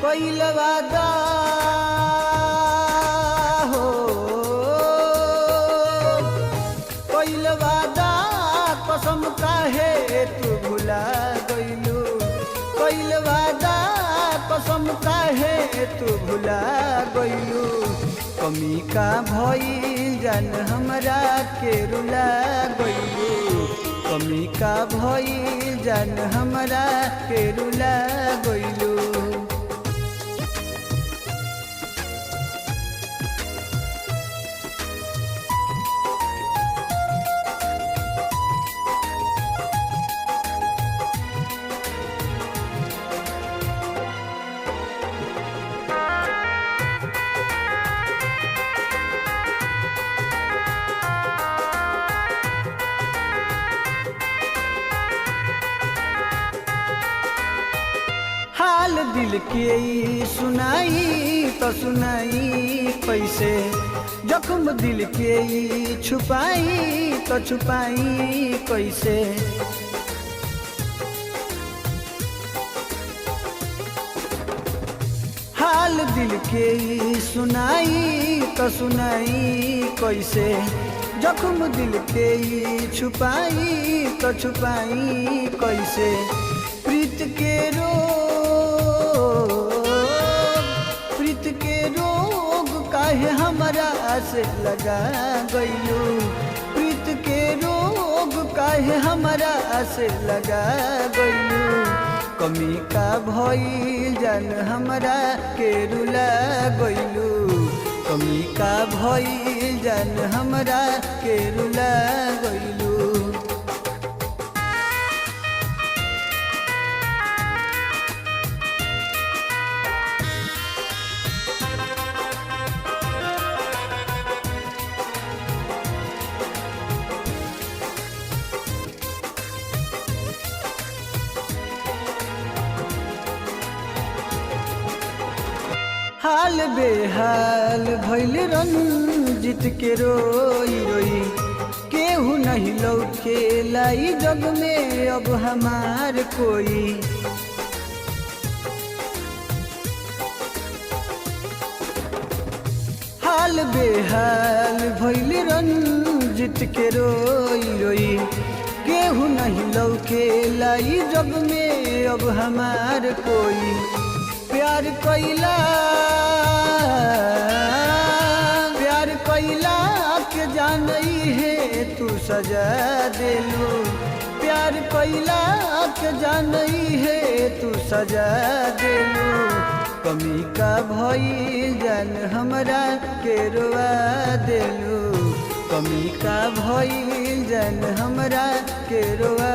कइल वादा हो कइल वादा कसम काहे तू भुला गइलू कइल वादा कसम काहे तू भुला गइलू कमी का भइल जान हमरा के रुला गइलू कमी का भइल जान हमरा के रुला गइलू हाल दिल के सुनाई तो सुनाई कैसे जख्म दिल के छुपाई तो छुपाई कैसे हाल दिल के सुनाई तो सुनाई कैसे जख्म दिल के छुपाई तो छुपाई कैसे प्रीत के रोग काहे हमरा से लगा गइलू प्रीत के रोग काहे हमरा से लगा गइलू कमी का भइल जान हमरा के रुला गइलू कमी का भइल जान हमरा के रुला गइलू हाल बेहाल भइल रंजित के रोई रोई केहू नहीं लौटे लाई जग में अब हमार कोई हाल बेहाल भइल रंजित के रोई रोई केहू नहीं लौटे लाई जग में अब हमार कोई प्यार कैला के जानई है तू सजा देलू प्यार कैला के जानई है तू सजा देलू कमी का भइल जान हमरा के रोवा देलू कमी का भइल जान हमरा के रोवा